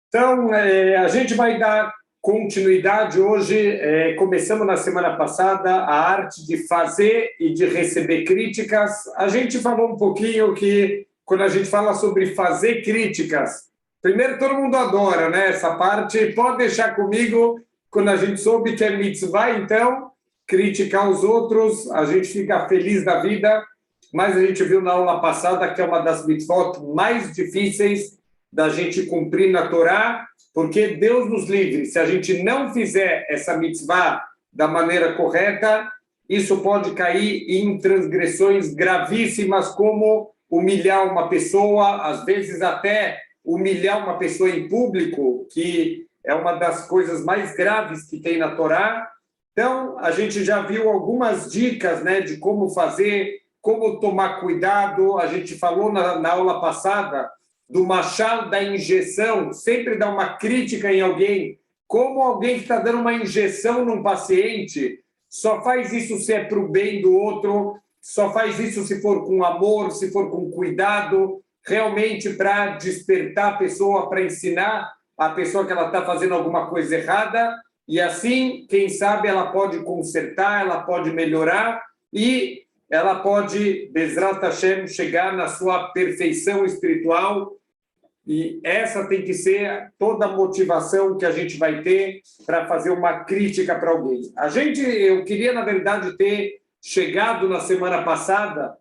Então, a gente vai dar continuidade hoje. Começamos na semana passada a arte de fazer e de receber críticas. A gente falou um pouquinho que, quando a gente fala sobre fazer críticas, primeiro todo mundo adora, né? Essa parte, pode deixar comigo, quando a gente soube que é mitzvah, então, criticar os outros, a gente fica feliz da vida, mas a gente viu na aula passada que é uma das mitzvot mais difíceis da gente cumprir na Torá, porque Deus nos livre. Se a gente não fizer essa mitzvah da maneira correta, isso pode cair em transgressões gravíssimas, como humilhar uma pessoa, às vezes até humilhar uma pessoa em público, que é uma das coisas mais graves que tem na Torá. Então, a gente já viu algumas dicas, né, de como fazer, como tomar cuidado. A gente falou na aula passada do machado da injeção, sempre dá uma crítica em alguém, como alguém que está dando uma injeção num paciente, só faz isso se é para o bem do outro, só faz isso se for com amor, se for com cuidado, realmente para despertar a pessoa, para ensinar a pessoa que ela está fazendo alguma coisa errada, e assim, quem sabe, ela pode consertar, ela pode melhorar, e ela pode, Bezrat Hashem, chegar na sua perfeição espiritual. E essa tem que ser toda a motivação que a gente vai ter para fazer uma crítica para alguém. Eu queria, na verdade, ter chegado na semana passada,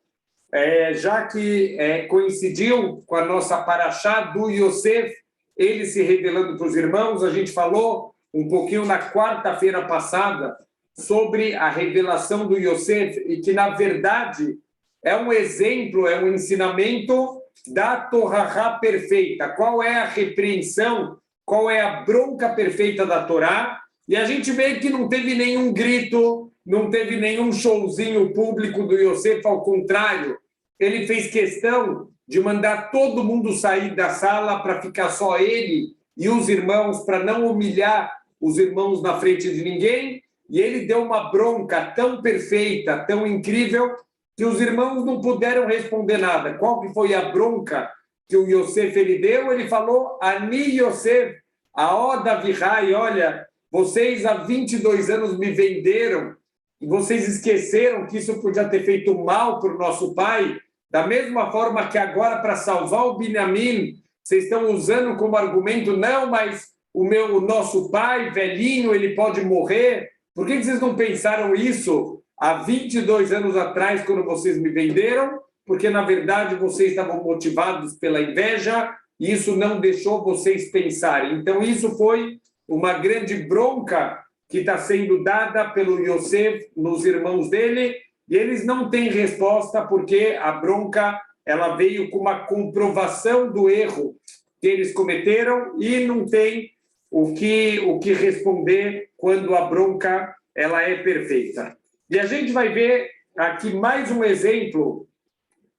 já que coincidiu com a nossa paraxá do Yosef, ele se revelando para os irmãos. A gente falou um pouquinho na quarta-feira passada sobre a revelação do Yosef, e que, na verdade, é um exemplo, é um ensinamento da Torá perfeita. Qual é a repreensão, qual é a bronca perfeita da Torá? E a gente vê que não teve nenhum grito, não teve nenhum showzinho público do Yosef, ao contrário, ele fez questão de mandar todo mundo sair da sala para ficar só ele e os irmãos, para não humilhar os irmãos na frente de ninguém, e ele deu uma bronca tão perfeita, tão incrível, que os irmãos não puderam responder nada. Qual que foi a bronca que o Yosef ele deu? Ele falou, Ani Yosef, a Oda Vihai, olha, vocês há 22 anos me venderam, e vocês esqueceram que isso podia ter feito mal para o nosso pai, da mesma forma que agora, para salvar o Binyamin, vocês estão usando como argumento, não, mas o nosso pai, velhinho, ele pode morrer. Por que vocês não pensaram isso há 22 anos atrás, quando vocês me venderam? Porque, na verdade, vocês estavam motivados pela inveja e isso não deixou vocês pensarem. Então, isso foi uma grande bronca que está sendo dada pelo Yosef nos irmãos dele, e eles não têm resposta, porque a bronca ela veio com uma comprovação do erro que eles cometeram e não tem o que responder quando a bronca ela é perfeita. E a gente vai ver aqui mais um exemplo,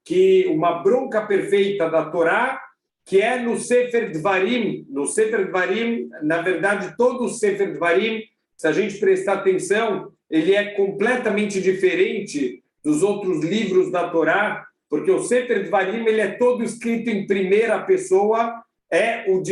que uma bronca perfeita da Torá, que é no Sefer Dvarim. No Sefer Dvarim, na verdade, todo o Sefer Dvarim, se a gente prestar atenção, ele é completamente diferente dos outros livros da Torá, porque o Sefer Dvarim ele é todo escrito em primeira pessoa, os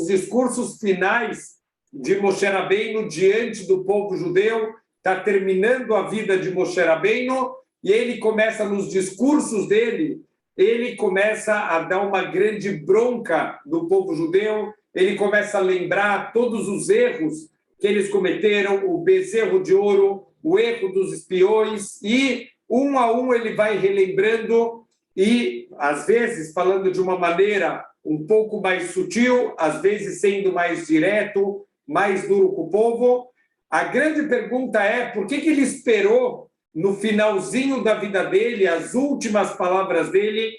discursos finais de Moshe Rabbeinu diante do povo judeu. Está terminando a vida de Moshe Rabbeinu, e ele começa, nos discursos dele, ele começa a dar uma grande bronca do povo judeu, ele começa a lembrar todos os erros que eles cometeram, o bezerro de ouro, o erro dos espiões, e um a um ele vai relembrando, e às vezes falando de uma maneira um pouco mais sutil, às vezes sendo mais direto, mais duro com o povo. A grande pergunta é, por que ele esperou no finalzinho da vida dele, as últimas palavras dele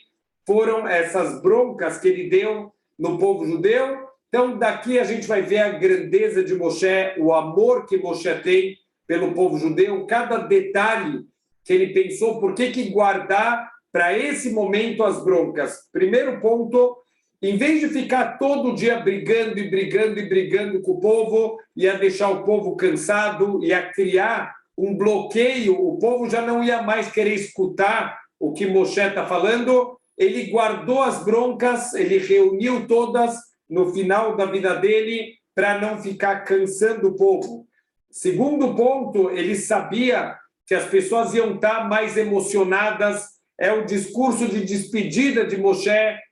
foram essas broncas que ele deu no povo judeu? Então, daqui a gente vai ver a grandeza de Moshe, o amor que Moshe tem pelo povo judeu, cada detalhe que ele pensou, por que guardar para esse momento as broncas. Primeiro ponto, em vez de ficar todo dia brigando e brigando e brigando com o povo, ia deixar o povo cansado, ia criar um bloqueio, o povo já não ia mais querer escutar o que Moshe está falando. Ele guardou as broncas, ele reuniu todas no final da vida dele para não ficar cansando o povo. Segundo ponto, ele sabia que as pessoas iam estar mais emocionadas. É o discurso de despedida de Moshe,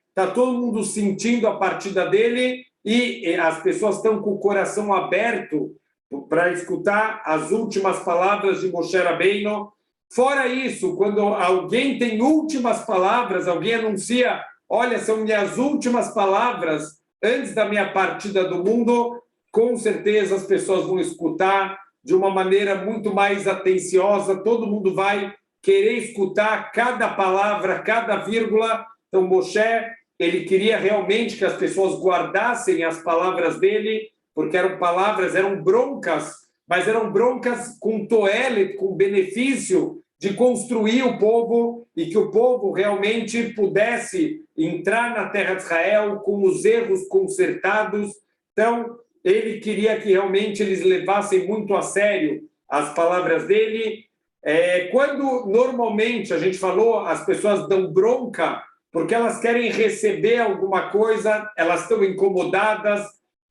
está todo mundo sentindo a partida dele e as pessoas estão com o coração aberto para escutar as últimas palavras de Moshe Rabbeinu. Fora isso, quando alguém tem últimas palavras, alguém anuncia, olha, são minhas últimas palavras antes da minha partida do mundo, com certeza as pessoas vão escutar de uma maneira muito mais atenciosa, todo mundo vai querer escutar cada palavra, cada vírgula. Então, Moshe, ele queria realmente que as pessoas guardassem as palavras dele, porque eram palavras, eram broncas, mas eram broncas com toelet, com benefício de construir o povo e que o povo realmente pudesse entrar na terra de Israel com os erros consertados. Então, ele queria que realmente eles levassem muito a sério as palavras dele. Quando normalmente, a gente falou, as pessoas dão bronca porque elas querem receber alguma coisa, elas estão incomodadas.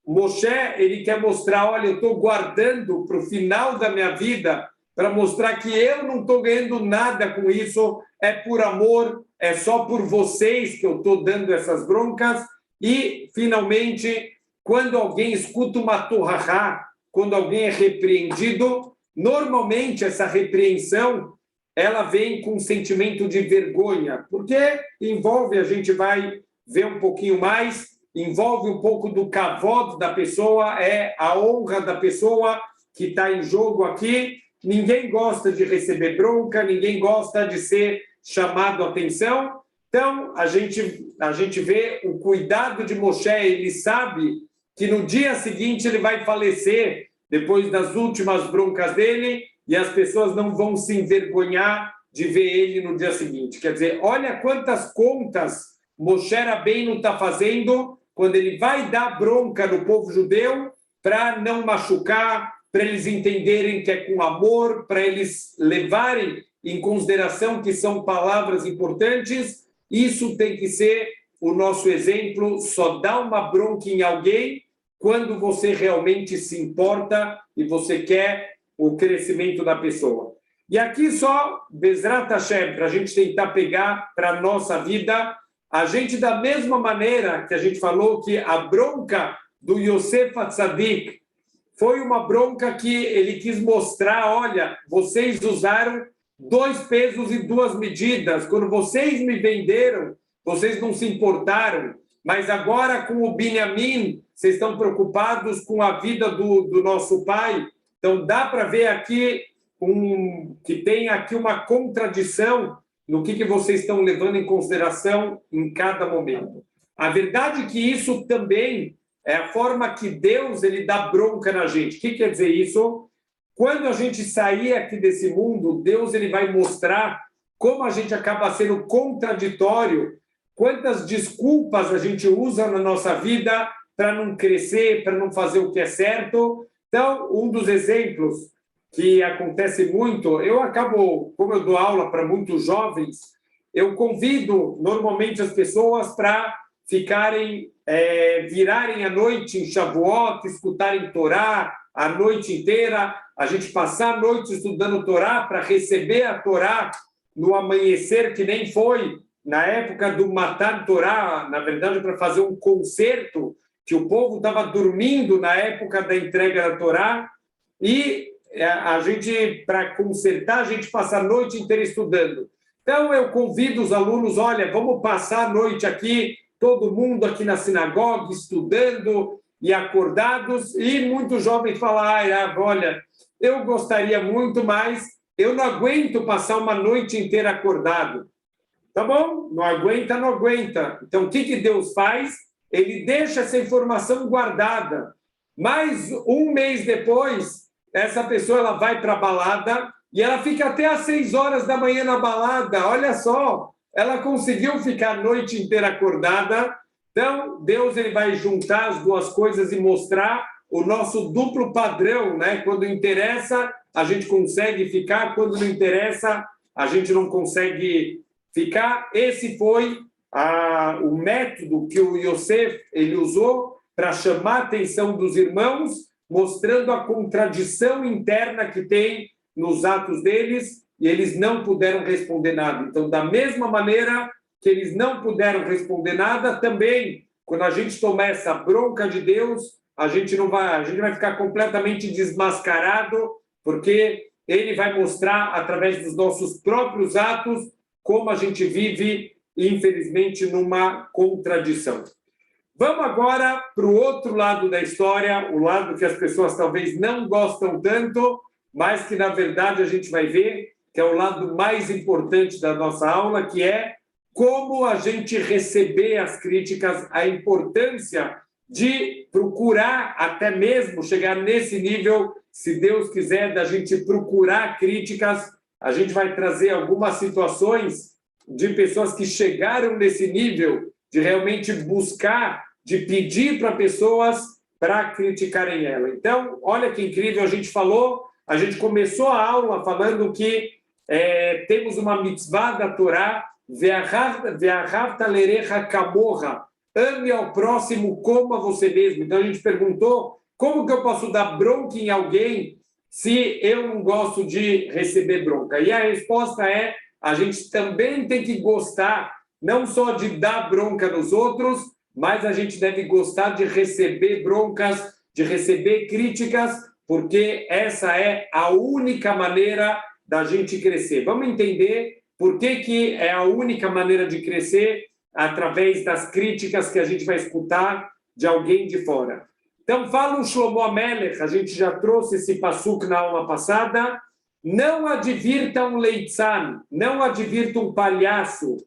Moshe, ele quer mostrar, olha, eu estou guardando para o final da minha vida para mostrar que eu não estou ganhando nada com isso, é por amor, é só por vocês que eu estou dando essas broncas. E, finalmente, quando alguém escuta uma torrahá, quando alguém é repreendido, normalmente essa repreensão ela vem com um sentimento de vergonha, porque envolve, a gente vai ver um pouquinho mais, envolve um pouco do kavod da pessoa, é a honra da pessoa que está em jogo aqui. Ninguém gosta de receber bronca, ninguém gosta de ser chamado a atenção. Então, a gente vê o cuidado de Moshe, ele sabe que no dia seguinte ele vai falecer, depois das últimas broncas dele, e as pessoas não vão se envergonhar de ver ele no dia seguinte. Quer dizer, olha quantas contas Moshe Rabbeinu está fazendo quando ele vai dar bronca no povo judeu para não machucar, para eles entenderem que é com amor, para eles levarem em consideração que são palavras importantes. Isso tem que ser o nosso exemplo. Só dá uma bronca em alguém quando você realmente se importa e você quer o crescimento da pessoa. E aqui só, Bezrat Hashem, para a gente tentar pegar para a nossa vida, a gente, da mesma maneira que a gente falou que a bronca do Yosef Atzadik foi uma bronca que ele quis mostrar, olha, vocês usaram 2 pesos e 2 medidas, quando vocês me venderam, vocês não se importaram, mas agora com o Binyamin, vocês estão preocupados com a vida do nosso pai. Então, dá para ver aqui que tem aqui uma contradição no que vocês estão levando em consideração em cada momento. A verdade é que isso também é a forma que Deus ele dá bronca na gente. O que quer dizer isso? Quando a gente sair aqui desse mundo, Deus ele vai mostrar como a gente acaba sendo contraditório, quantas desculpas a gente usa na nossa vida para não crescer, para não fazer o que é certo. Então, um dos exemplos que acontece muito, como eu dou aula para muitos jovens, eu convido normalmente as pessoas para virarem a noite em Shavuot, escutarem Torá a noite inteira, a gente passar a noite estudando Torá para receber a Torá no amanhecer, que nem foi na época do Matan Torá, na verdade, para fazer um concerto, que o povo estava dormindo na época da entrega da Torá, e a gente, para consertar, a gente passa a noite inteira estudando. Então, eu convido os alunos, olha, vamos passar a noite aqui, todo mundo aqui na sinagoga, estudando e acordados, e muitos jovens falam, olha, eu gostaria muito, mas eu não aguento passar uma noite inteira acordado. Tá bom? Não aguenta, não aguenta. Então, o que Deus faz? Ele deixa essa informação guardada. Mas um mês depois, essa pessoa ela vai para a balada e ela fica até às 6 horas da manhã na balada. Olha só, ela conseguiu ficar a noite inteira acordada. Então, Deus ele vai juntar as duas coisas e mostrar o nosso duplo padrão, né? Quando interessa, a gente consegue ficar. Quando não interessa, a gente não consegue ficar. Esse foi o método que o Yosef ele usou para chamar a atenção dos irmãos, mostrando a contradição interna que tem nos atos deles, e eles não puderam responder nada. Então, da mesma maneira que eles não puderam responder nada, também, quando a gente tomar essa bronca de Deus, a gente vai ficar completamente desmascarado, porque ele vai mostrar, através dos nossos próprios atos, como a gente vive, infelizmente, numa contradição. Vamos agora para o outro lado da história, o lado que as pessoas talvez não gostam tanto, mas que, na verdade, a gente vai ver que é o lado mais importante da nossa aula, que é como a gente receber as críticas, a importância de procurar até mesmo chegar nesse nível, se Deus quiser, da gente procurar críticas. A gente vai trazer algumas situações de pessoas que chegaram nesse nível de realmente buscar, de pedir para pessoas para criticarem ela. Então, olha que incrível, a gente começou a aula falando que temos uma mitzvah da Torá, ve'ahavta lerecha kamocha, ame ao próximo como a você mesmo. Então, a gente perguntou, como que eu posso dar bronca em alguém se eu não gosto de receber bronca? E a resposta é, a gente também tem que gostar, não só de dar bronca nos outros, mas a gente deve gostar de receber broncas, de receber críticas, porque essa é a única maneira da gente crescer. Vamos entender por que é a única maneira de crescer através das críticas que a gente vai escutar de alguém de fora. Então, fala o Shlomo Amelech, a gente já trouxe esse passuco na aula passada, não advirta um leitzan, não advirta um palhaço,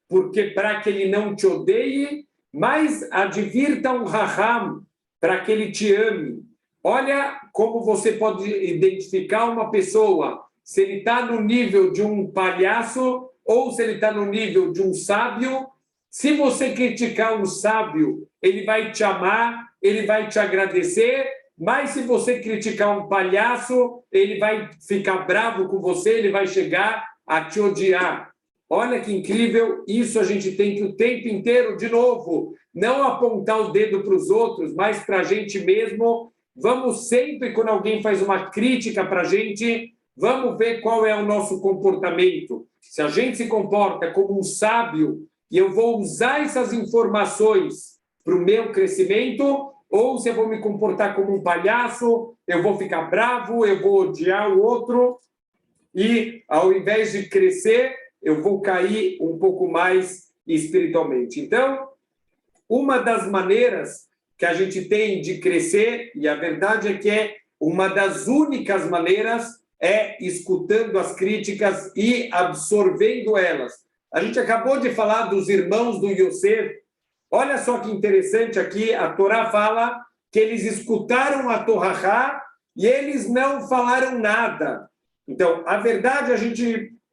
porque para que ele não te odeie, mas advirta um raham, para que ele te ame. Olha como você pode identificar uma pessoa, se ele está no nível de um palhaço ou se ele está no nível de um sábio. Se você criticar um sábio, ele vai te amar, ele vai te agradecer, mas se você criticar um palhaço, ele vai ficar bravo com você, ele vai chegar a te odiar. Olha que incrível, isso a gente tem que o tempo inteiro, de novo, não apontar o dedo para os outros, mas para a gente mesmo. Vamos sempre, quando alguém faz uma crítica para a gente, vamos ver qual é o nosso comportamento. Se a gente se comporta como um sábio, e eu vou usar essas informações para o meu crescimento, ou se eu vou me comportar como um palhaço, eu vou ficar bravo, eu vou odiar o outro, e ao invés de crescer, eu vou cair um pouco mais espiritualmente. Então, uma das maneiras que a gente tem de crescer, e a verdade é que é uma das únicas maneiras, é escutando as críticas e absorvendo elas. A gente acabou de falar dos irmãos do Yosef. Olha só que interessante aqui, a Torá fala que eles escutaram a Torahá e eles não falaram nada. Então, a verdade,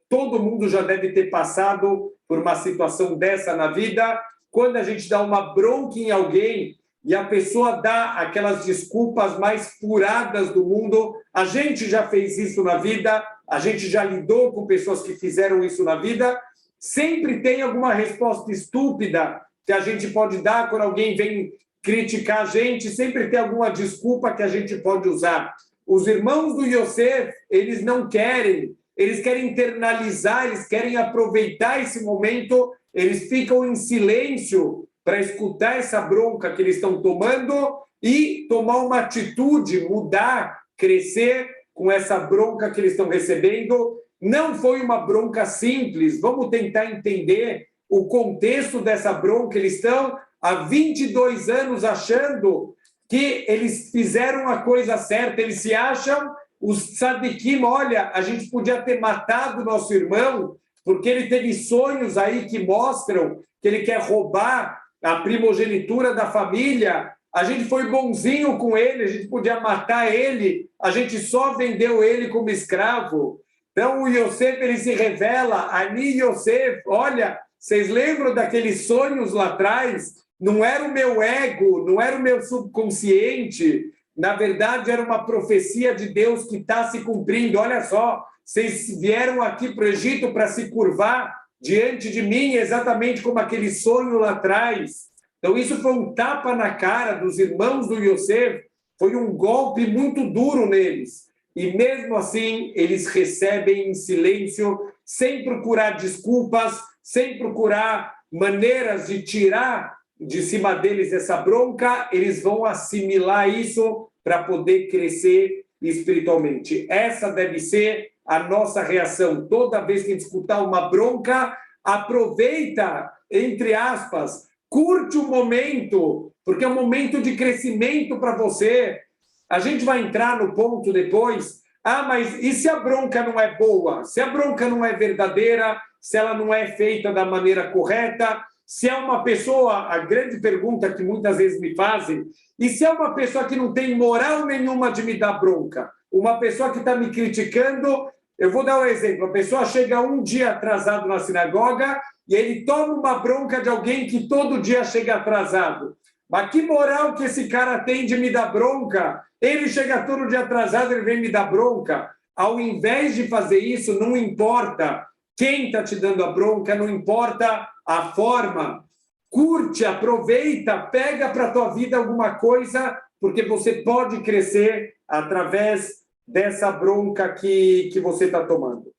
todo mundo já deve ter passado por uma situação dessa na vida, quando a gente dá uma bronca em alguém e a pessoa dá aquelas desculpas mais furadas do mundo. A gente já fez isso na vida, a gente já lidou com pessoas que fizeram isso na vida. Sempre tem alguma resposta estúpida que a gente pode dar quando alguém vem criticar a gente, sempre tem alguma desculpa que a gente pode usar. Os irmãos do Yosef, eles não querem, eles querem internalizar, eles querem aproveitar esse momento, eles ficam em silêncio para escutar essa bronca que eles estão tomando e tomar uma atitude, mudar, crescer com essa bronca que eles estão recebendo. Não foi uma bronca simples, vamos tentar entender o contexto dessa bronca. Eles estão há 22 anos achando que eles fizeram a coisa certa, eles se acham os tzadikim. Olha, a gente podia ter matado nosso irmão, porque ele teve sonhos aí que mostram que ele quer roubar a primogenitura da família. A gente foi bonzinho com ele, a gente podia matar ele, a gente só vendeu ele como escravo. Então o Yosef, ele se revela, Ani Yosef, olha, vocês lembram daqueles sonhos lá atrás? Não era o meu ego, não era o meu subconsciente, na verdade era uma profecia de Deus que está se cumprindo. Olha só, vocês vieram aqui para o Egito para se curvar diante de mim, exatamente como aquele sonho lá atrás. Então, isso foi um tapa na cara dos irmãos do Yosef, foi um golpe muito duro neles. E mesmo assim, eles recebem em silêncio, sem procurar desculpas, sem procurar maneiras de tirar de cima deles essa bronca, eles vão assimilar isso para poder crescer espiritualmente. Essa deve ser a nossa reação. Toda vez que a gente escutar uma bronca, aproveita, entre aspas, curte o momento, porque é um momento de crescimento para você. A gente vai entrar no ponto depois, mas e se a bronca não é boa? Se a bronca não é verdadeira, se ela não é feita da maneira correta, se é uma pessoa, a grande pergunta que muitas vezes me fazem, e se é uma pessoa que não tem moral nenhuma de me dar bronca? Uma pessoa que está me criticando, eu vou dar um exemplo, a pessoa chega um dia atrasado na sinagoga e ele toma uma bronca de alguém que todo dia chega atrasado. Mas que moral que esse cara tem de me dar bronca? Ele chega todo dia atrasado, ele vem me dar bronca. Ao invés de fazer isso, não importa quem está te dando a bronca, não importa a forma. Curte, aproveita, pega para a tua vida alguma coisa, porque você pode crescer através dessa bronca que você está tomando.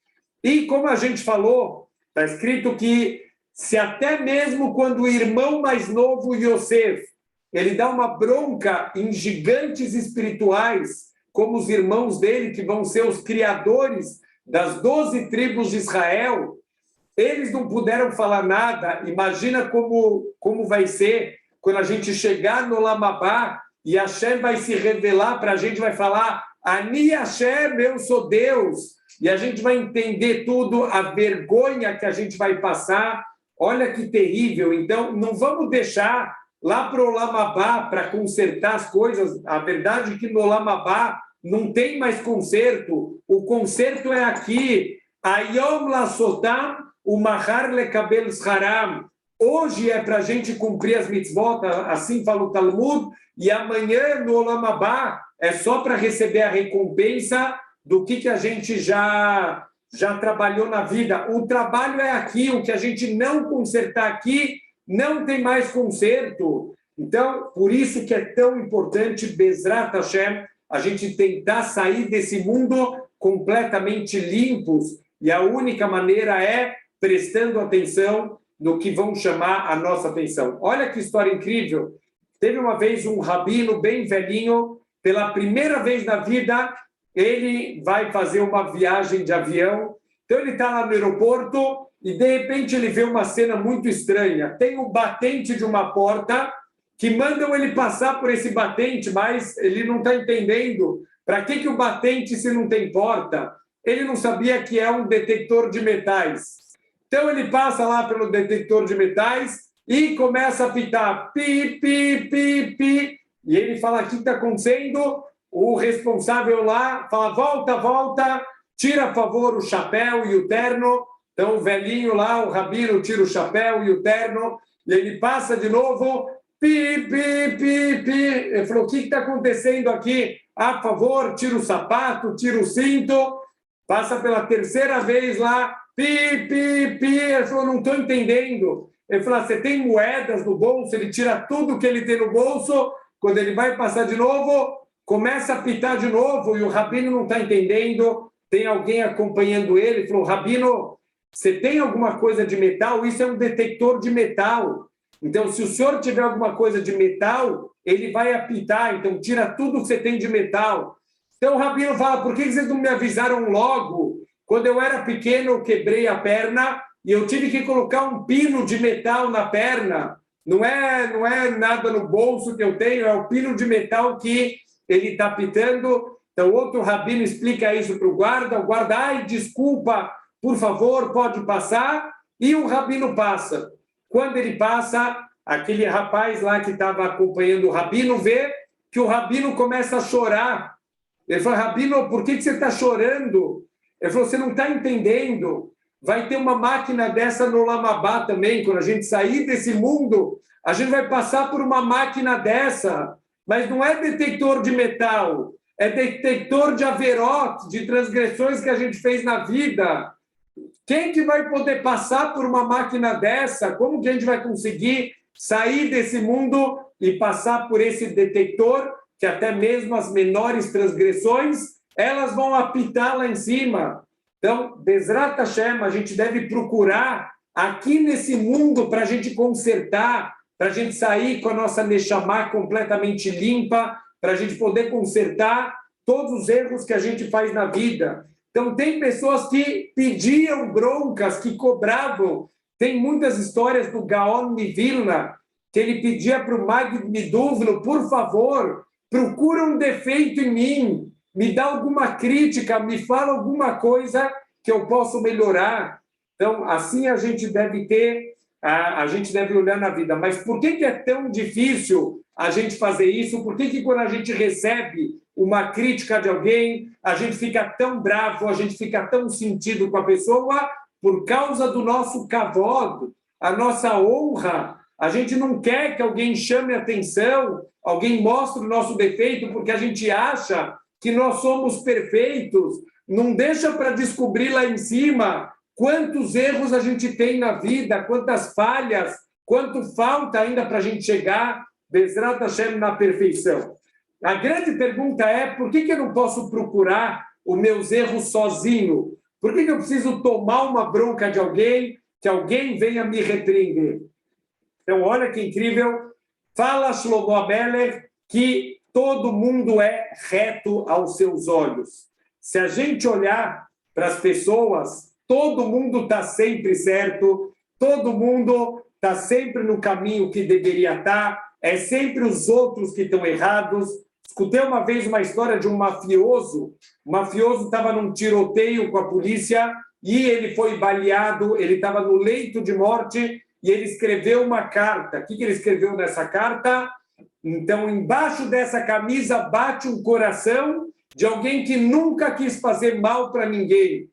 E como a gente falou, está escrito que se até mesmo quando o irmão mais novo, Yosef, ele dá uma bronca em gigantes espirituais, como os irmãos dele, que vão ser os criadores das 12 tribos de Israel, eles não puderam falar nada. Imagina como vai ser quando a gente chegar no Lamabá e Hashem vai se revelar para a gente, vai falar, Ani Hashem, eu sou Deus, e a gente vai entender tudo, a vergonha que a gente vai passar. Olha que terrível. Então, não vamos deixar lá para o Lamabá para consertar as coisas. A verdade é que no Lamabá não tem mais conserto. O conserto é aqui. Ayom lasotam umachar lekabel sharam. Hoje é para a gente cumprir as mitzvot, assim fala o Talmud, e amanhã no Lamabá é só para receber a recompensa do que a gente já trabalhou na vida. O trabalho é aqui, o que a gente não consertar aqui, não tem mais conserto. Então, por isso que é tão importante, Bezrat Hashem, a gente tentar sair desse mundo completamente limpos. E a única maneira é prestando atenção no que vão chamar a nossa atenção. Olha que história incrível. Teve uma vez um rabino bem velhinho, pela primeira vez na vida, ele vai fazer uma viagem de avião. Então, ele está lá no aeroporto e, de repente, ele vê uma cena muito estranha. Tem um batente de uma porta que mandam ele passar por esse batente, mas ele não está entendendo para que o batente se não tem porta. Ele não sabia que é um detector de metais. Então, ele passa lá pelo detector de metais e começa a apitar, pi, pi, pi, pi. E ele fala, o que está acontecendo? O responsável lá fala, volta, volta, tira, a favor, o chapéu e o terno. Então, o velhinho lá, o rabino, tira o chapéu e o terno, e ele passa de novo, pi, pi, pi, pi. Ele falou, o que está acontecendo aqui? A favor, tira o sapato, tira o cinto, passa pela terceira vez lá, pi, pi, pi. Ele falou, não estou entendendo. Ele falou, você tem moedas no bolso? Ele tira tudo que ele tem no bolso, quando ele vai passar de novo, começa a apitar de novo, e o rabino não está entendendo, tem alguém acompanhando ele, ele falou, rabino, você tem alguma coisa de metal? Isso é um detector de metal. Então, se o senhor tiver alguma coisa de metal, ele vai apitar, então tira tudo que você tem de metal. Então, o rabino fala, por que vocês não me avisaram logo? Quando eu era pequeno, eu quebrei a perna e eu tive que colocar um pino de metal na perna. Não é nada no bolso que eu tenho, é o pino de metal que ele está apitando. Então, outro rabino explica isso para o guarda, ai, desculpa, por favor, pode passar, e o rabino passa. Quando ele passa, aquele rapaz lá que estava acompanhando o rabino vê que o rabino começa a chorar. Ele fala, rabino, por que você está chorando? Ele falou, você não está entendendo. Vai ter uma máquina dessa no Lamabá também. Quando a gente sair desse mundo, a gente vai passar por uma máquina dessa. Mas não é detector de metal, é detector de averot, de transgressões que a gente fez na vida. Quem que vai poder passar por uma máquina dessa? Como que a gente vai conseguir sair desse mundo e passar por esse detector, que até mesmo as menores transgressões, elas vão apitar lá em cima. Então, Bezrat Hashem, a gente deve procurar aqui nesse mundo para a gente consertar, para a gente sair com a nossa Neshama completamente limpa, para a gente poder consertar todos os erros que a gente faz na vida. Então, tem pessoas que pediam broncas, que cobravam. Tem muitas histórias do Gaon de Vilna, que ele pedia para o Magid Miduvno, por favor, procura um defeito em mim, me dá alguma crítica, me fala alguma coisa que eu possa melhorar. Então, assim a gente deve ter, a gente deve olhar na vida. Mas por que é tão difícil a gente fazer isso? Por que quando a gente recebe uma crítica de alguém, a gente fica tão bravo, a gente fica tão sentido com a pessoa? Por causa do nosso kavod, a nossa honra. A gente não quer que alguém chame atenção, alguém mostre o nosso defeito, porque a gente acha que nós somos perfeitos. Não deixa para descobrir lá em cima quantos erros a gente tem na vida, quantas falhas, quanto falta ainda para a gente chegar, Bezrat Hashem, na perfeição. A grande pergunta é, por que eu não posso procurar os meus erros sozinho? Por que eu preciso tomar uma bronca de alguém, que alguém venha me repreender? Então, olha que incrível. Fala Shlomo Amelech que todo mundo é reto aos seus olhos. Se a gente olhar para as pessoas, todo mundo está sempre certo, todo mundo está sempre no caminho que deveria estar, é sempre os outros que estão errados. Escutei uma vez uma história de um mafioso. O mafioso estava num tiroteio com a polícia e ele foi baleado, ele estava no leito de morte e ele escreveu uma carta. O que ele escreveu nessa carta? Então, embaixo dessa camisa bate um coração de alguém que nunca quis fazer mal para ninguém.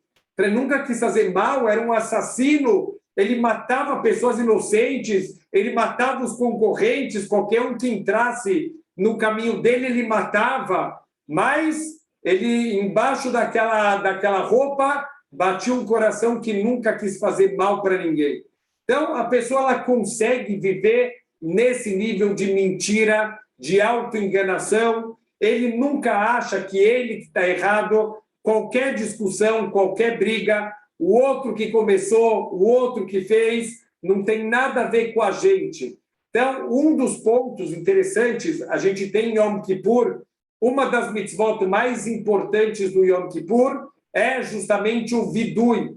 Nunca quis fazer mal, era um assassino, ele matava pessoas inocentes, ele matava os concorrentes, qualquer um que entrasse no caminho dele, ele matava, mas ele, embaixo daquela roupa, batia um coração que nunca quis fazer mal para ninguém. Então, a pessoa ela consegue viver nesse nível de mentira, de autoenganação, ele nunca acha que ele está errado, qualquer discussão, qualquer briga, o outro que começou, o outro que fez, não tem nada a ver com a gente. Então, um dos pontos interessantes, a gente tem em Yom Kippur, uma das mitzvot mais importantes do Yom Kippur é justamente o vidui.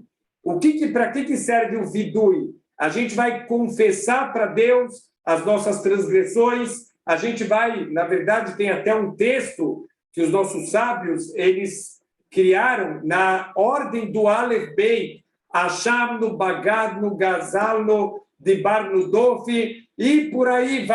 Para que serve o vidui? A gente vai confessar para Deus as nossas transgressões, a gente vai, na verdade, tem até um texto que os nossos sábios, eles criaram na ordem do Aleph Beit, Achamnu, Bagadnu, Gazalnu, Dibarnu, Dofi, e por aí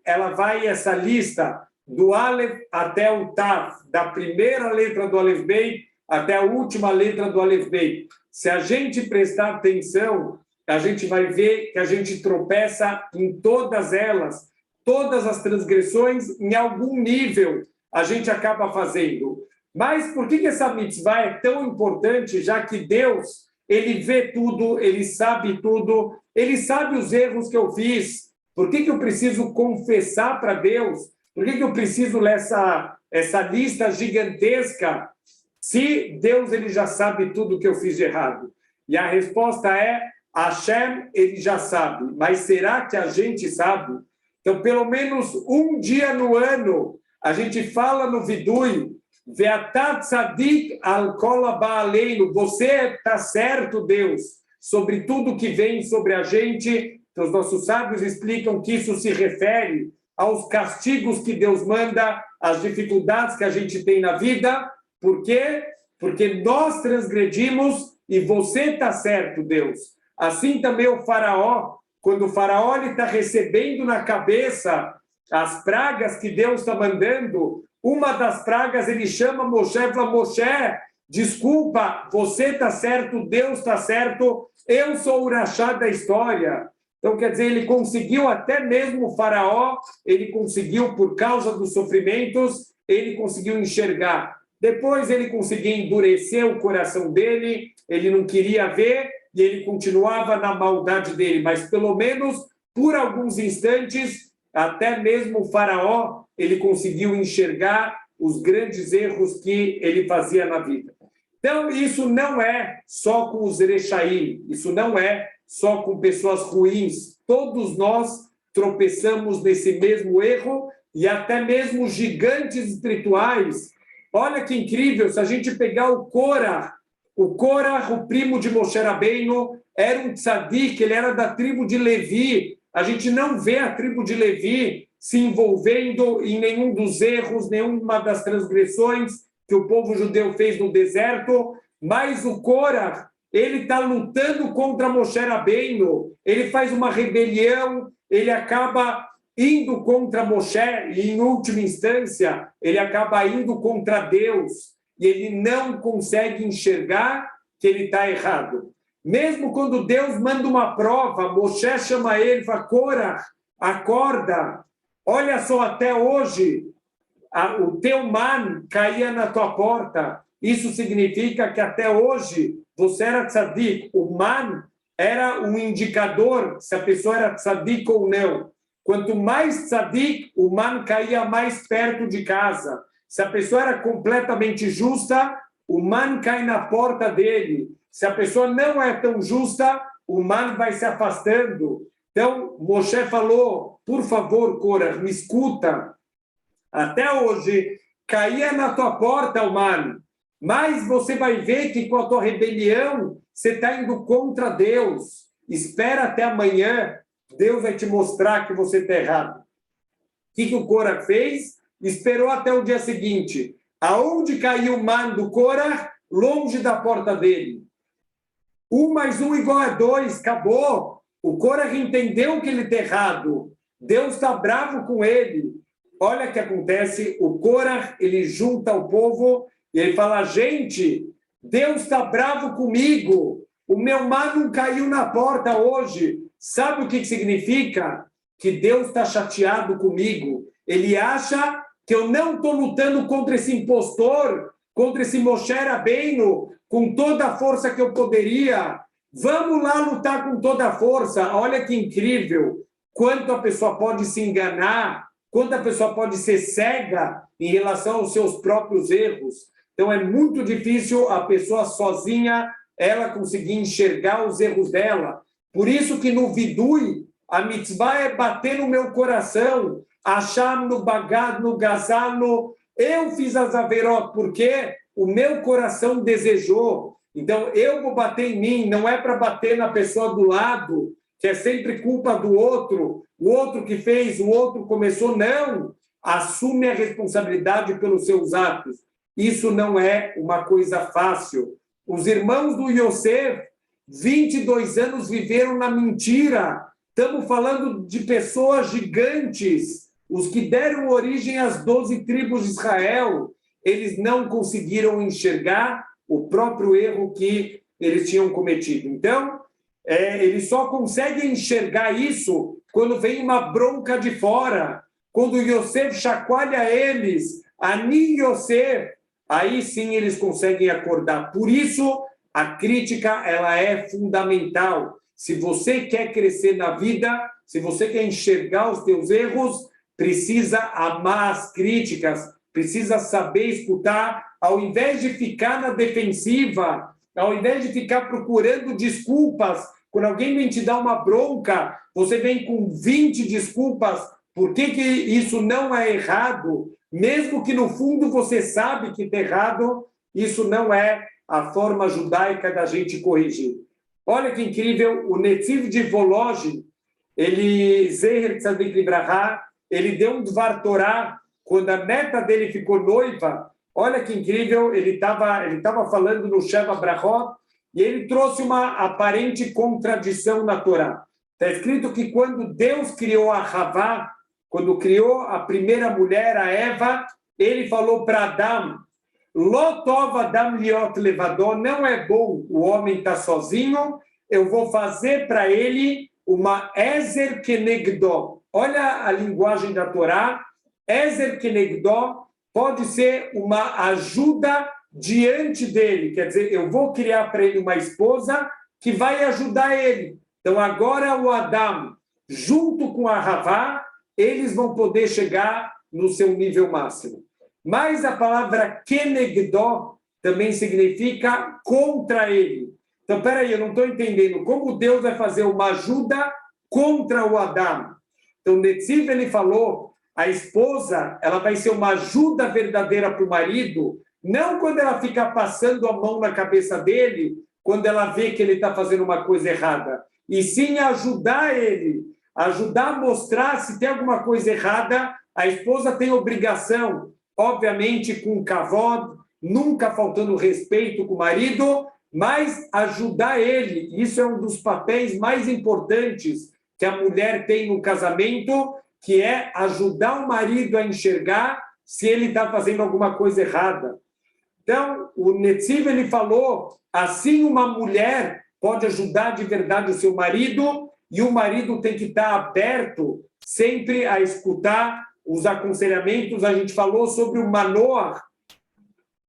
ela vai essa lista do Aleph até o Tav, da primeira letra do Aleph Beit até a última letra do Aleph Beit. Se a gente prestar atenção, a gente vai ver que a gente tropeça em todas elas, todas as transgressões, em algum nível, a gente acaba fazendo. Mas por que essa mitzvah é tão importante, já que Deus, ele vê tudo, ele sabe tudo, ele sabe os erros que eu fiz? Por que eu preciso confessar para Deus? Por que eu preciso ler essa lista gigantesca? Se Deus ele já sabe tudo que eu fiz de errado. E a resposta é, Hashem, ele já sabe. Mas será que a gente sabe? Então, pelo menos um dia no ano, a gente fala no Vidui, Ve'atat tzadik al kol haba aleinu. Você está certo, Deus, sobre tudo que vem sobre a gente. Então, os nossos sábios explicam que isso se refere aos castigos que Deus manda, às dificuldades que a gente tem na vida. Por quê? Porque nós transgredimos e você está certo, Deus. Assim também o faraó, quando o faraó está recebendo na cabeça as pragas que Deus está mandando, uma das pragas ele chama Moshe e fala, Moshe, desculpa, você está certo, Deus está certo, eu sou o Rashá da história. Então, quer dizer, ele conseguiu, até mesmo o faraó, ele conseguiu, por causa dos sofrimentos, ele conseguiu enxergar. Depois ele conseguiu endurecer o coração dele, ele não queria ver, e ele continuava na maldade dele, mas pelo menos por alguns instantes, até mesmo o faraó, ele conseguiu enxergar os grandes erros que ele fazia na vida. Então, isso não é só com os Erechaim, isso não é só com pessoas ruins. Todos nós tropeçamos nesse mesmo erro e até mesmo os gigantes espirituais. Olha que incrível, se a gente pegar o Korah, o primo de Moshe Rabbeinu, era um tzadik, ele era da tribo de Levi. A gente não vê a tribo de Levi se envolvendo em nenhum dos erros, nenhuma das transgressões que o povo judeu fez no deserto, mas o Korah, ele está lutando contra Moshe Rabbeinu, ele faz uma rebelião, ele acaba indo contra Moshe, e em última instância, ele acaba indo contra Deus, e ele não consegue enxergar que ele está errado. Mesmo quando Deus manda uma prova, Moshe chama ele e fala, Korah, acorda, olha só, até hoje, o teu man caía na tua porta. Isso significa que até hoje você era tzadik. O man era um indicador se a pessoa era tzadik ou não. Quanto mais tzadik, o man caía mais perto de casa. Se a pessoa era completamente justa, o man cai na porta dele. Se a pessoa não é tão justa, o man vai se afastando. Então, Moshe falou, por favor, Korah, me escuta. Até hoje, caía na tua porta o man, mas você vai ver que com a tua rebelião, você está indo contra Deus. Espera até amanhã, Deus vai te mostrar que você está errado. O que o Korah fez? Esperou até o dia seguinte. Aonde caiu o man do Korah? Longe da porta dele. 1 mais 1 igual a 2, acabou. O Korah entendeu que ele está errado. Deus está bravo com ele. Olha o que acontece, o Korah, ele junta o povo e ele fala, gente, Deus está bravo comigo, o meu mar não caiu na porta hoje. Sabe o que significa? Que Deus está chateado comigo. Ele acha que eu não estou lutando contra esse impostor, contra esse Moshe Rabbeinu, com toda a força que eu poderia. Vamos lá lutar com toda a força. Olha que incrível, quanto a pessoa pode se enganar, quando a pessoa pode ser cega em relação aos seus próprios erros. Então, é muito difícil a pessoa sozinha, ela conseguir enxergar os erros dela. Por isso que no Vidui, a mitzvah é bater no meu coração, achar no bagad, no gazal, eu fiz as averot, porque o meu coração desejou. Então, eu vou bater em mim, não é para bater na pessoa do lado, que é sempre culpa do outro, o outro que fez, o outro começou, não. Assume a responsabilidade pelos seus atos. Isso não é uma coisa fácil. Os irmãos do Yosef, 22 anos viveram na mentira. Estamos falando de pessoas gigantes, os que deram origem às 12 tribos de Israel. Eles não conseguiram enxergar o próprio erro que eles tinham cometido. Então, eles só conseguem enxergar isso quando vem uma bronca de fora, quando Yosef chacoalha eles, Ani Yosef, aí sim eles conseguem acordar. Por isso, a crítica ela é fundamental. Se você quer crescer na vida, se você quer enxergar os teus erros, precisa amar as críticas, precisa saber escutar, ao invés de ficar na defensiva, ao invés de ficar procurando desculpas. Quando alguém vem te dar uma bronca, você vem com 20 desculpas. Por que isso não é errado? Mesmo que no fundo você sabe que está errado, isso não é a forma judaica da gente corrigir. Olha que incrível, o Netziv de Volozhin, ele, Zeher Tzadik Libraha, ele deu um Dvar Torah, quando a neta dele ficou noiva. Olha que incrível, ele estava falando no Sheva Brachot, e ele trouxe uma aparente contradição na Torá. Está escrito que quando Deus criou a Havá, quando criou a primeira mulher, a Eva, ele falou para Adão, Lotov Adam liot levador, não é bom o homem estar sozinho, eu vou fazer para ele uma Ezer Kenegdó. Olha a linguagem da Torá, Ezer Kenegdó pode ser uma ajuda diante dele, quer dizer, eu vou criar para ele uma esposa que vai ajudar ele. Então, agora o Adão, junto com a Havá, eles vão poder chegar no seu nível máximo. Mas a palavra kenegdó também significa contra ele. Então, peraí, eu não estou entendendo como Deus vai fazer uma ajuda contra o Adão. Então, Netziv, ele falou, a esposa, ela vai ser uma ajuda verdadeira para o marido, não quando ela ficar passando a mão na cabeça dele, quando ela vê que ele está fazendo uma coisa errada, e sim ajudar ele, ajudar a mostrar se tem alguma coisa errada. A esposa tem obrigação, obviamente com kavod, nunca faltando respeito com o marido, mas ajudar ele. Isso é um dos papéis mais importantes que a mulher tem no casamento, que é ajudar o marido a enxergar se ele está fazendo alguma coisa errada. Então, o Netziv, ele falou, assim uma mulher pode ajudar de verdade o seu marido, e o marido tem que estar aberto sempre a escutar os aconselhamentos. A gente falou sobre o Manoah,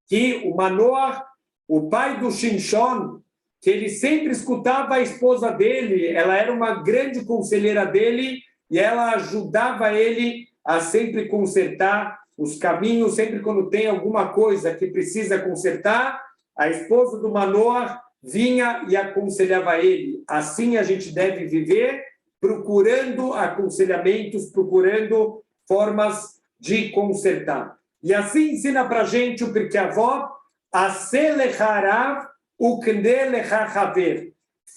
que o Manoah, o pai do Shimshon, que ele sempre escutava a esposa dele, ela era uma grande conselheira dele, e ela ajudava ele a sempre consertar os caminhos, sempre quando tem alguma coisa que precisa consertar, a esposa do Manoah vinha e aconselhava ele. Assim a gente deve viver, procurando aconselhamentos, procurando formas de consertar. E assim ensina para a gente o Pirkei Avot,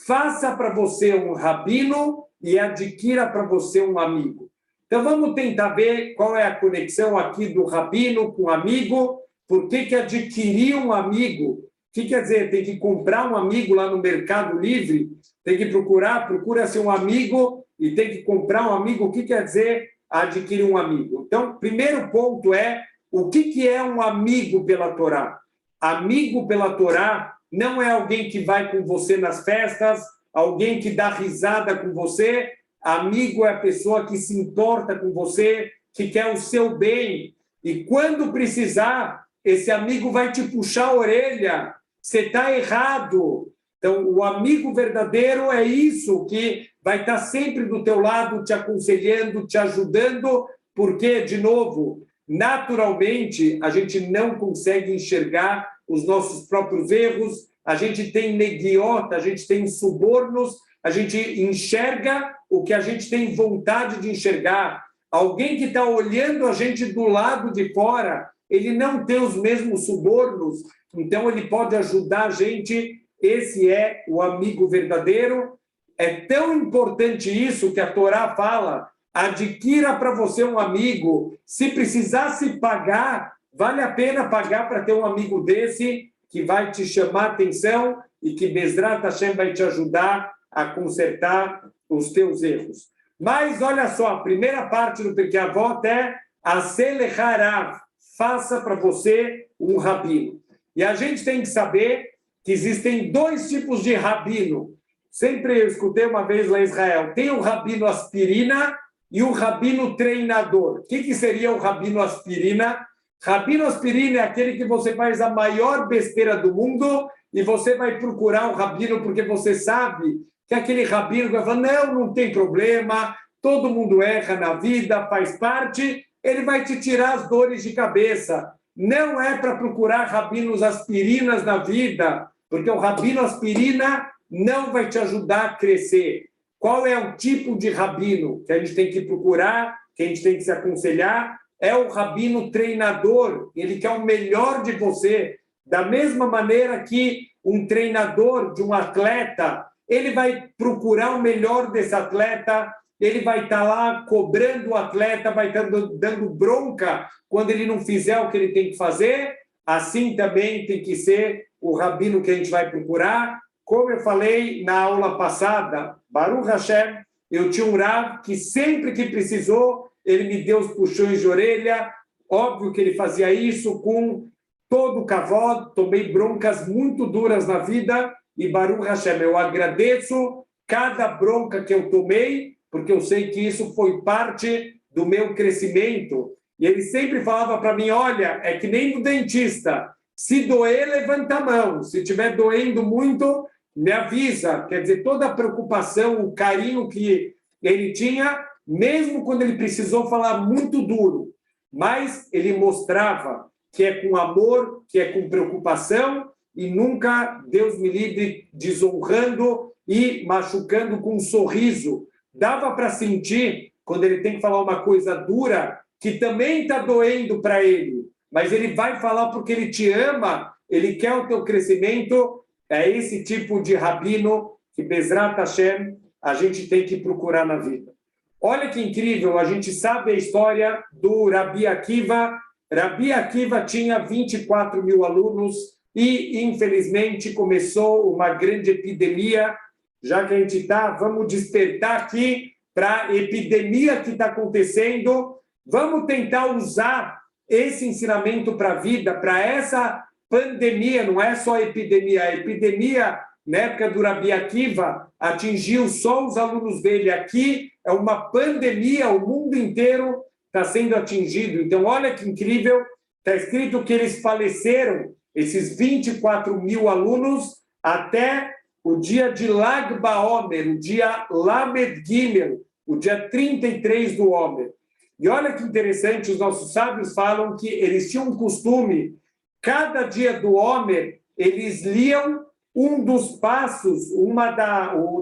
faça para você um rabino e adquira para você um amigo. Então vamos tentar ver qual é a conexão aqui do rabino com o amigo. Por que adquirir um amigo? O que quer dizer? Tem que comprar um amigo lá no Mercado Livre? Tem que procura-se um amigo e tem que comprar um amigo. O que quer dizer adquirir um amigo? Então, primeiro ponto é o que é um amigo pela Torá? Amigo pela Torá não é alguém que vai com você nas festas, alguém que dá risada com você. Amigo é a pessoa que se importa com você, que quer o seu bem. E quando precisar, esse amigo vai te puxar a orelha. Você está errado. Então, o amigo verdadeiro é isso, que vai estar sempre do teu lado, te aconselhando, te ajudando, porque, de novo, naturalmente, a gente não consegue enxergar os nossos próprios erros, a gente tem neguiota, a gente tem subornos, a gente enxerga o que a gente tem vontade de enxergar. Alguém que está olhando a gente do lado de fora, ele não tem os mesmos subornos, então ele pode ajudar a gente. Esse é o amigo verdadeiro. É tão importante isso que a Torá fala, adquira para você um amigo. Se precisasse pagar, vale a pena pagar para ter um amigo desse, que vai te chamar a atenção e que Bezrat Hashem vai te ajudar a consertar os teus erros. Mas, olha só, a primeira parte do Pirkei Avot é Aselecharav, faça para você um rabino. E a gente tem que saber que existem dois tipos de rabino. Sempre eu escutei uma vez lá em Israel, tem o rabino aspirina e o rabino treinador. O que seria o rabino aspirina? Rabino aspirina é aquele que você faz a maior besteira do mundo e você vai procurar o rabino porque você sabe que aquele rabino vai falar, não tem problema, todo mundo erra na vida, faz parte, ele vai te tirar as dores de cabeça. Não é para procurar rabinos aspirinas na vida, porque o rabino aspirina não vai te ajudar a crescer. Qual é o tipo de rabino que a gente tem que procurar, que a gente tem que se aconselhar? É o rabino treinador, ele quer o melhor de você. Da mesma maneira que um treinador de um atleta, ele vai procurar o melhor desse atleta, ele vai estar lá cobrando o atleta, vai estar dando bronca quando ele não fizer o que ele tem que fazer. Assim também tem que ser o rabino que a gente vai procurar. Como eu falei na aula passada, Baruch Hashem, eu tinha um Rav que sempre que precisou, ele me deu os puxões de orelha. Óbvio que ele fazia isso com todo o kavod, tomei broncas muito duras na vida, e Baruch Hashem, eu agradeço cada bronca que eu tomei, porque eu sei que isso foi parte do meu crescimento. E ele sempre falava para mim, olha, é que nem no dentista, se doer, levanta a mão, se estiver doendo muito, me avisa. Quer dizer, toda a preocupação, o carinho que ele tinha, mesmo quando ele precisou falar muito duro, mas ele mostrava que é com amor, que é com preocupação, e nunca, Deus me livre, desonrando e machucando com um sorriso. Dava para sentir, quando ele tem que falar uma coisa dura, que também está doendo para ele, mas ele vai falar porque ele te ama, ele quer o teu crescimento. É esse tipo de rabino que, Bezrat Hashem, a gente tem que procurar na vida. Olha que incrível, a gente sabe a história do Rabi Akiva. Rabi Akiva tinha 24 mil alunos e, infelizmente, começou uma grande epidemia. Já que a gente está, vamos despertar aqui para a epidemia que está acontecendo. Vamos tentar usar esse ensinamento para a vida, para essa pandemia, não é só a epidemia. A epidemia, na época do Rabi Akiva, atingiu só os alunos dele. Aqui é uma pandemia, o mundo inteiro está sendo atingido. Então, olha que incrível, está escrito que eles faleceram, esses 24 mil alunos, até o dia de Lag BaOmer, o dia Lamed Gimel, o dia 33 do Omer. E olha que interessante, os nossos sábios falam que eles tinham um costume, cada dia do Omer, eles liam um dos passos,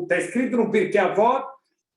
está escrito no Pirkei Avot,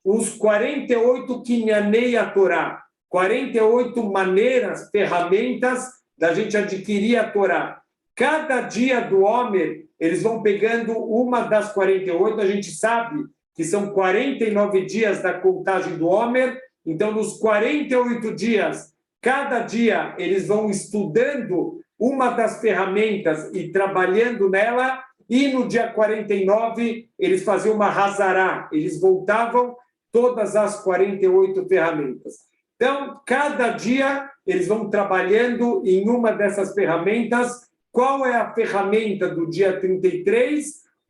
os 48 Kinyanei a Torá, 48 maneiras, ferramentas da gente adquirir a Torá. Cada dia do Omer, eles vão pegando uma das 48, a gente sabe que são 49 dias da contagem do Omer, então nos 48 dias, cada dia eles vão estudando uma das ferramentas e trabalhando nela, e no dia 49 eles faziam uma Hazará, eles voltavam todas as 48 ferramentas. Então, cada dia eles vão trabalhando em uma dessas ferramentas. Qual é a ferramenta do dia 33?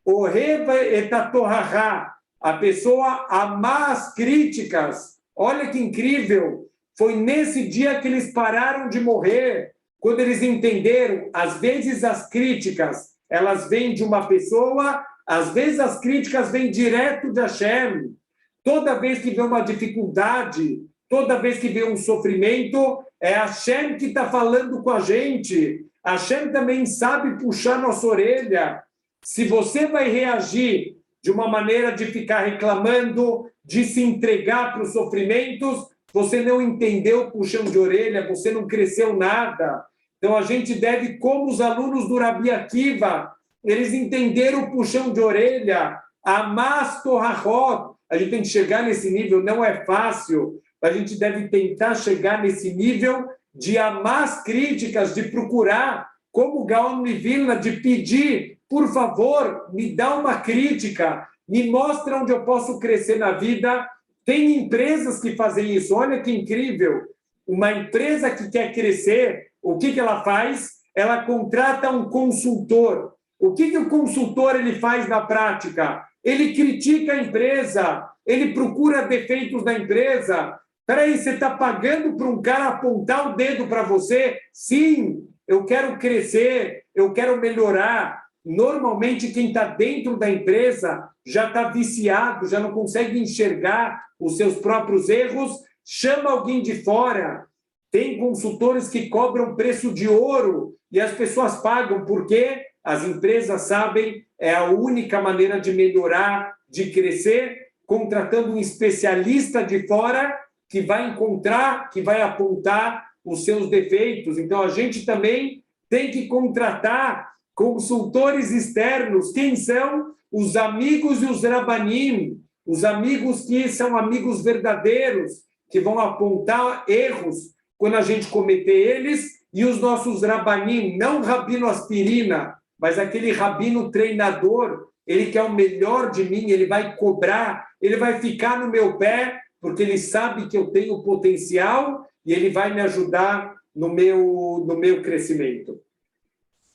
O Reva etatorahá, a pessoa amar as críticas. Olha que incrível! Foi nesse dia que eles pararam de morrer, quando eles entenderam, às vezes as críticas, elas vêm de uma pessoa, às vezes as críticas vêm direto de Hashem. Toda vez que vem uma dificuldade, toda vez que vem um sofrimento, é Hashem que está falando com a gente. Hashem também sabe puxar nossa orelha. Se você vai reagir de uma maneira de ficar reclamando, de se entregar para os sofrimentos, você não entendeu o puxão de orelha, você não cresceu nada. Então, a gente deve, como os alunos do Rabi Akiva, eles entenderam o puxão de orelha, amar Torahot. A gente tem que chegar nesse nível, não é fácil. A gente deve tentar chegar nesse nível de amar as críticas, de procurar, como Gaon de Vilna, de pedir, por favor, me dá uma crítica, me mostra onde eu posso crescer na vida. Tem empresas que fazem isso, olha que incrível. Uma empresa que quer crescer, o que ela faz? Ela contrata um consultor. O que o consultor ele faz na prática? Ele critica a empresa, ele procura defeitos da empresa. Espera aí, você está pagando para um cara apontar o dedo para você? Sim, eu quero crescer, eu quero melhorar. Normalmente, quem está dentro da empresa já está viciado, já não consegue enxergar os seus próprios erros, chama alguém de fora. Tem consultores que cobram preço de ouro e as pessoas pagam, porque as empresas sabem, é a única maneira de melhorar, de crescer, contratando um especialista de fora que vai encontrar, que vai apontar os seus defeitos. Então, a gente também tem que contratar consultores externos. Quem são? Os amigos e os rabanim, os amigos que são amigos verdadeiros, que vão apontar erros quando a gente cometer eles, e os nossos rabanim, não rabino aspirina, mas aquele rabino treinador, ele quer o melhor de mim, ele vai cobrar, ele vai ficar no meu pé, porque ele sabe que eu tenho potencial e ele vai me ajudar no meu crescimento.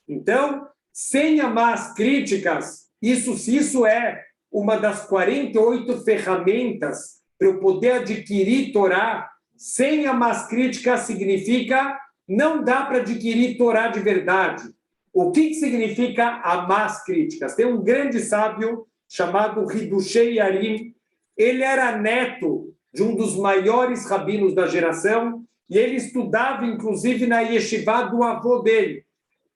Então, sem amar as críticas, se isso é uma das 48 ferramentas para eu poder adquirir Torá, sem amar as críticas significa não dá para adquirir Torá de verdade. O que significa amar as críticas? Tem um grande sábio chamado Hidushei Yarim, Ele era neto de um dos maiores rabinos da geração e ele estudava, inclusive, na yeshiva do avô dele.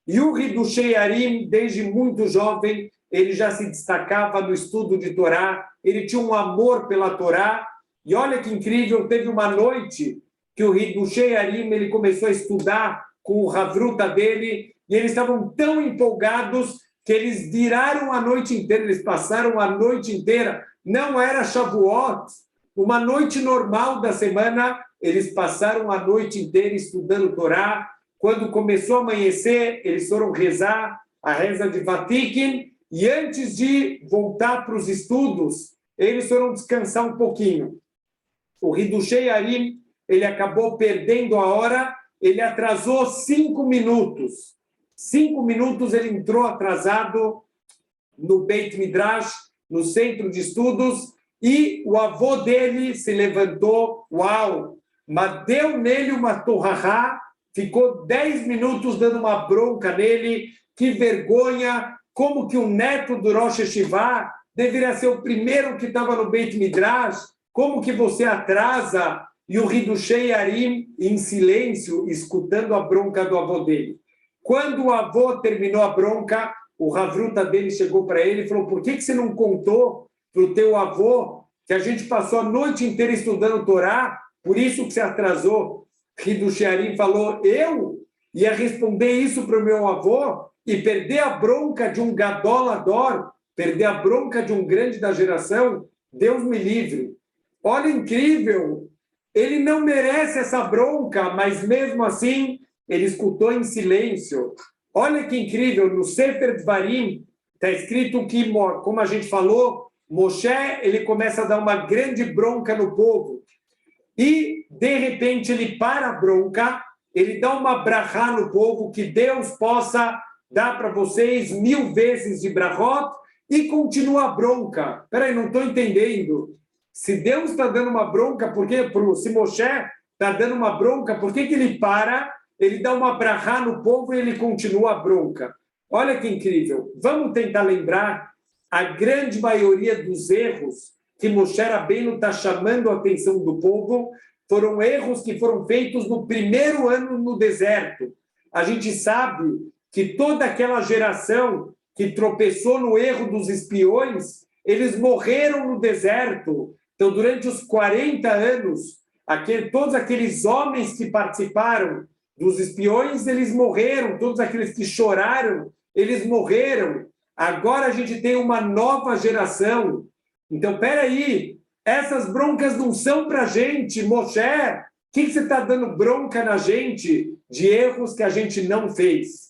E o Hidushei Harim, desde muito jovem, ele já se destacava no estudo de Torá, ele tinha um amor pela Torá. E olha que incrível, teve uma noite que o Hidushei Harim, ele começou a estudar com o Havruta dele, e eles estavam tão empolgados que eles viraram a noite inteira, eles passaram a noite inteira, não era Shavuot, uma noite normal da semana, eles passaram a noite inteira estudando Torá. Quando começou a amanhecer, eles foram rezar a reza de Vatikin, e antes de voltar para os estudos, eles foram descansar um pouquinho. O Hidushei Harim, ele acabou perdendo a hora, ele atrasou 5 minutos. 5 minutos ele entrou atrasado no Beit Midrash, no centro de estudos, e o avô dele se levantou, uau, mas deu nele uma torrahá, ficou 10 minutos dando uma bronca nele, que vergonha, como que o neto do Rosh Hashivá deveria ser o primeiro que estava no Beit Midrash, como que você atrasa? E o Hidushei Harim, em silêncio, escutando a bronca do avô dele. Quando o avô terminou a bronca, o Havruta dele chegou para ele e falou: por que você não contou para o teu avô que a gente passou a noite inteira estudando Torá, por isso que você atrasou? Hidushei Harim falou: eu ia responder isso para o meu avô e perder a bronca de um gadolador, perder a bronca de um grande da geração? Deus me livre. Olha, incrível! Ele não merece essa bronca, mas mesmo assim, ele escutou em silêncio. Olha que incrível, no Sefer Dvarim, está escrito que, como a gente falou, Moshe, ele começa a dar uma grande bronca no povo. E, de repente, ele para a bronca, ele dá uma brachá no povo, que Deus possa dar para vocês 1000 vezes de brachot, e continua a bronca. Espera aí, não estou entendendo. Se Deus está dando uma bronca, se Moshe está dando uma bronca, por que ele para, ele dá uma brachá no povo e ele continua a bronca? Olha que incrível. Vamos tentar lembrar a grande maioria dos erros que Moshe Rabbeinu está chamando a atenção do povo, foram erros que foram feitos no primeiro ano no deserto. A gente sabe que toda aquela geração que tropeçou no erro dos espiões, eles morreram no deserto. Então, durante os 40 anos, todos aqueles homens que participaram dos espiões, eles morreram. Todos aqueles que choraram, eles morreram. Agora a gente tem uma nova geração. Então, peraí, essas broncas não são para a gente. Moshe, o que você está dando bronca na gente de erros que a gente não fez?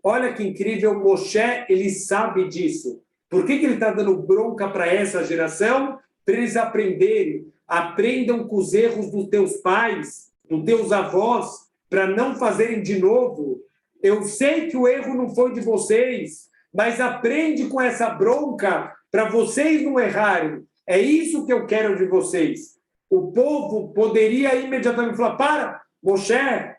Olha que incrível, Moshe, ele sabe disso. Por que ele está dando bronca para essa geração? Para eles aprenderem. Aprendam com os erros dos teus pais, dos teus avós, para não fazerem de novo. Eu sei que o erro não foi de vocês, mas aprende com essa bronca para vocês não errarem. É isso que eu quero de vocês. O povo poderia imediatamente falar: para, Moshe,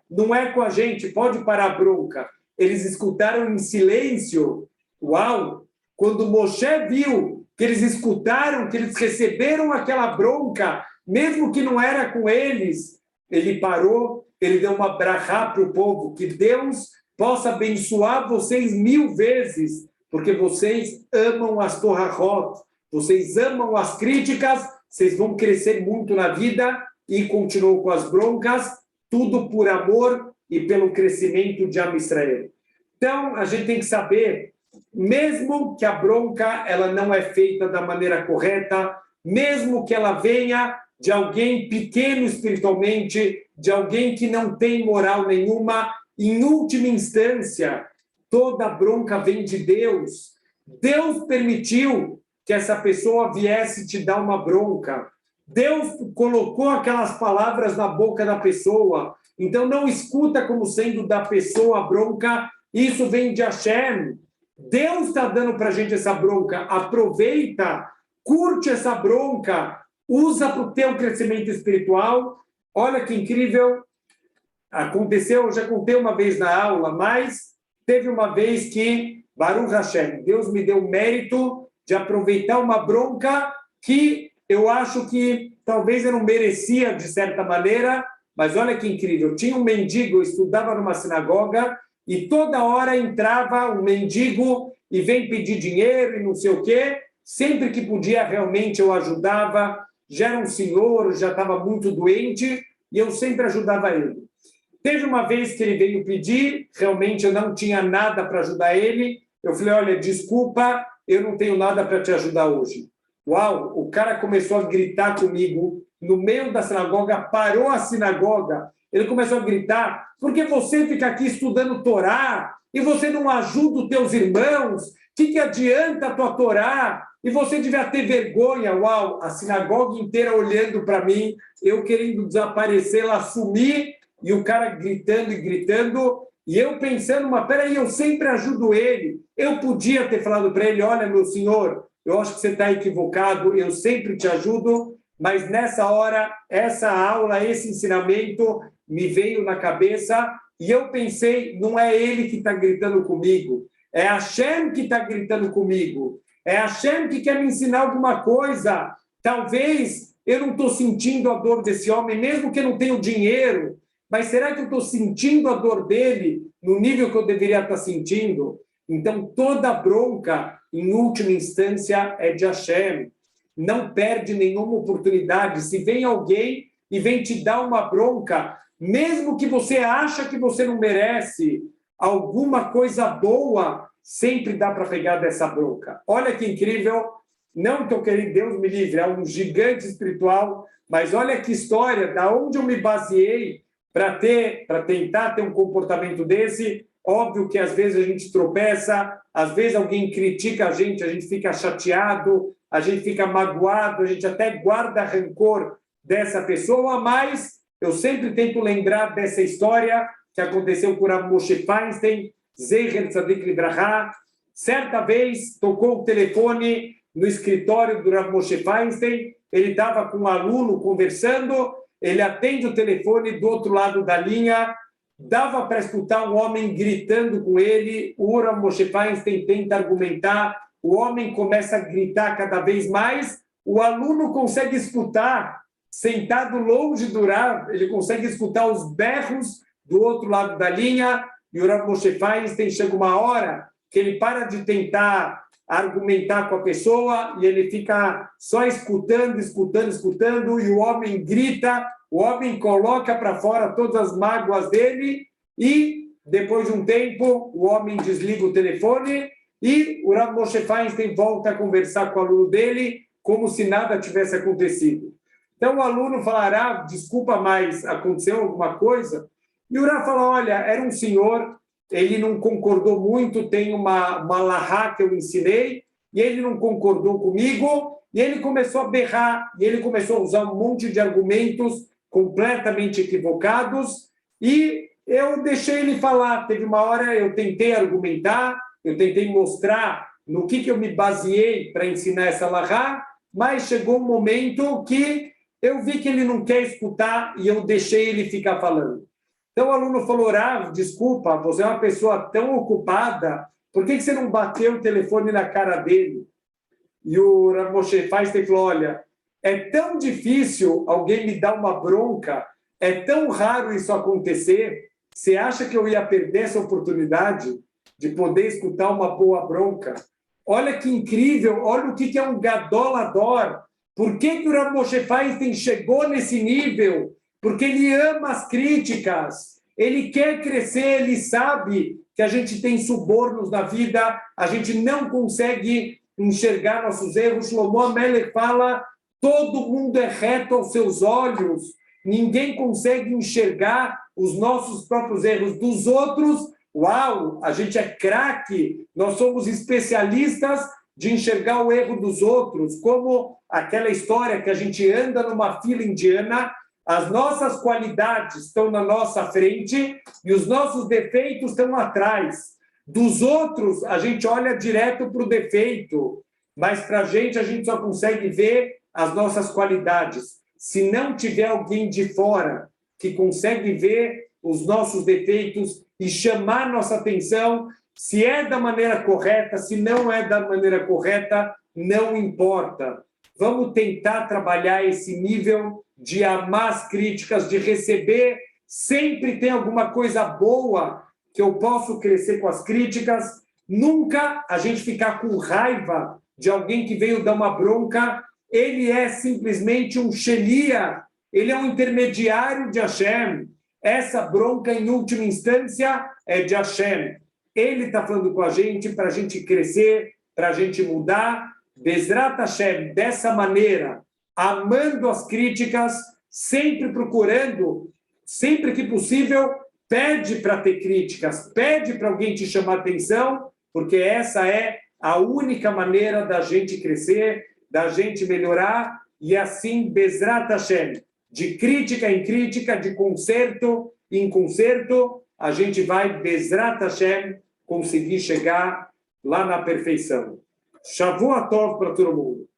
não é com a gente, pode parar a bronca. Eles escutaram em silêncio. Uau! Quando Moshe viu que eles escutaram, que eles receberam aquela bronca, mesmo que não era com eles, ele parou, ele deu uma brachá para o povo, que Deus possa abençoar vocês 1000 vezes, porque vocês amam as torahot, vocês amam as críticas, vocês vão crescer muito na vida, e continuou com as broncas, tudo por amor e pelo crescimento de Am Israel. Então, a gente tem que saber, mesmo que a bronca ela não é feita da maneira correta, mesmo que ela venha de alguém pequeno espiritualmente, de alguém que não tem moral nenhuma, em última instância, toda bronca vem de Deus. Deus permitiu que essa pessoa viesse te dar uma bronca. Deus colocou aquelas palavras na boca da pessoa. Então, não escuta como sendo da pessoa a bronca. Isso vem de Hashem. Deus está dando para a gente essa bronca. Aproveita, curte essa bronca, usa para o teu crescimento espiritual. Olha que incrível. Aconteceu, eu já contei uma vez na aula, mas teve uma vez que, Baruch Hashem, Deus me deu o mérito de aproveitar uma bronca que eu acho que talvez eu não merecia, de certa maneira, mas olha que incrível, tinha um mendigo, eu estudava numa sinagoga, e toda hora entrava um mendigo e vem pedir dinheiro e não sei o quê, sempre que podia realmente eu ajudava, já era um senhor, já estava muito doente, e eu sempre ajudava ele. Teve uma vez que ele veio pedir, realmente eu não tinha nada para ajudar ele, eu falei, olha, desculpa, eu não tenho nada para te ajudar hoje. Uau, o cara começou a gritar comigo, no meio da sinagoga, parou a sinagoga, ele começou a gritar, porque você fica aqui estudando Torá, e você não ajuda os teus irmãos, o que adianta a tua Torá? E você devia ter vergonha, uau, a sinagoga inteira olhando para mim, eu querendo desaparecer, lá sumir, e o cara gritando e gritando, e eu pensando, mas peraí, eu sempre ajudo ele. Eu podia ter falado para ele, olha, meu senhor, eu acho que você está equivocado, eu sempre te ajudo, mas nessa hora, essa aula, esse ensinamento me veio na cabeça, e eu pensei, não é ele que está gritando comigo, é Hashem que está gritando comigo, é Hashem que quer me ensinar alguma coisa. Talvez eu não estou sentindo a dor desse homem, mesmo que eu não tenha dinheiro, mas será que eu estou sentindo a dor dele no nível que eu deveria estar sentindo? Então, toda bronca, em última instância, é de Hashem. Não perde nenhuma oportunidade. Se vem alguém e vem te dar uma bronca, mesmo que você acha que você não merece, alguma coisa boa sempre dá para pegar dessa bronca. Olha que incrível. Não que eu queria, Deus me livre, é um gigante espiritual, mas olha que história, da onde eu me baseei para tentar ter um comportamento desse. Óbvio que às vezes a gente tropeça, às vezes alguém critica a gente fica chateado, a gente fica magoado, a gente até guarda rancor dessa pessoa, mas eu sempre tento lembrar dessa história que aconteceu com o Rav Moshe Feinstein, Zecher Tzadik Libraha. Certa vez tocou o telefone no escritório do Rav Moshe Feinstein, ele estava com um aluno conversando, ele atende o telefone do outro lado da linha, dava para escutar um homem gritando com ele, o Rav Moshe Feinstein tenta argumentar, o homem começa a gritar cada vez mais, o aluno consegue escutar, sentado longe do Rav, ele consegue escutar os berros do outro lado da linha, e o Rav Moshe Feinstein chega uma hora que ele para de tentar argumentar com a pessoa e ele fica só escutando, e o homem grita, o homem coloca para fora todas as mágoas dele e, depois de um tempo, o homem desliga o telefone e o Rav Moshe Feinstein volta a conversar com o aluno dele como se nada tivesse acontecido. Então, o aluno falará, desculpa, mas aconteceu alguma coisa? E o Rav fala, olha, era um senhor, ele não concordou muito, tem uma alahá que eu ensinei, e ele não concordou comigo, e ele começou a berrar, e ele começou a usar um monte de argumentos completamente equivocados, e eu deixei ele falar. Teve uma hora eu tentei argumentar, eu tentei mostrar no que eu me baseei para ensinar essa alahá, mas chegou um momento que eu vi que ele não quer escutar, e eu deixei ele ficar falando. Então o aluno falou, Rav, desculpa, você é uma pessoa tão ocupada, por que você não bateu o telefone na cara dele? E o Rav Moshe Feinstein falou, olha, é tão difícil alguém me dar uma bronca, é tão raro isso acontecer, você acha que eu ia perder essa oportunidade de poder escutar uma boa bronca? Olha que incrível, olha o que é um gadolador. Por que o Rav Moshe Feinstein chegou nesse nível? Porque ele ama as críticas, ele quer crescer, ele sabe que a gente tem subornos na vida, a gente não consegue enxergar nossos erros. Shlomo Amelech fala, todo mundo é reto aos seus olhos, ninguém consegue enxergar os nossos próprios erros dos outros. Uau, a gente é craque, nós somos especialistas de enxergar o erro dos outros, como aquela história que a gente anda numa fila indiana, as nossas qualidades estão na nossa frente e os nossos defeitos estão atrás. Dos outros, a gente olha direto para o defeito, mas para a gente só consegue ver as nossas qualidades. Se não tiver alguém de fora que consegue ver os nossos defeitos e chamar nossa atenção, se é da maneira correta, se não é da maneira correta, não importa. Vamos tentar trabalhar esse nível de amar as críticas, de receber. Sempre tem alguma coisa boa que eu posso crescer com as críticas. Nunca a gente ficar com raiva de alguém que veio dar uma bronca. Ele é simplesmente um Shelia, ele é um intermediário de Hashem. Essa bronca, em última instância, é de Hashem. Ele está falando com a gente para a gente crescer, para a gente mudar. Bezrat Hashem, dessa maneira, amando as críticas, sempre procurando, sempre que possível, pede para ter críticas, pede para alguém te chamar atenção, porque essa é a única maneira da gente crescer, da gente melhorar, e assim, Bezrat Hashem, de crítica em crítica, de conserto em conserto, a gente vai, Bezrat Hashem, conseguir chegar lá na perfeição. Shavua Tov para todo mundo.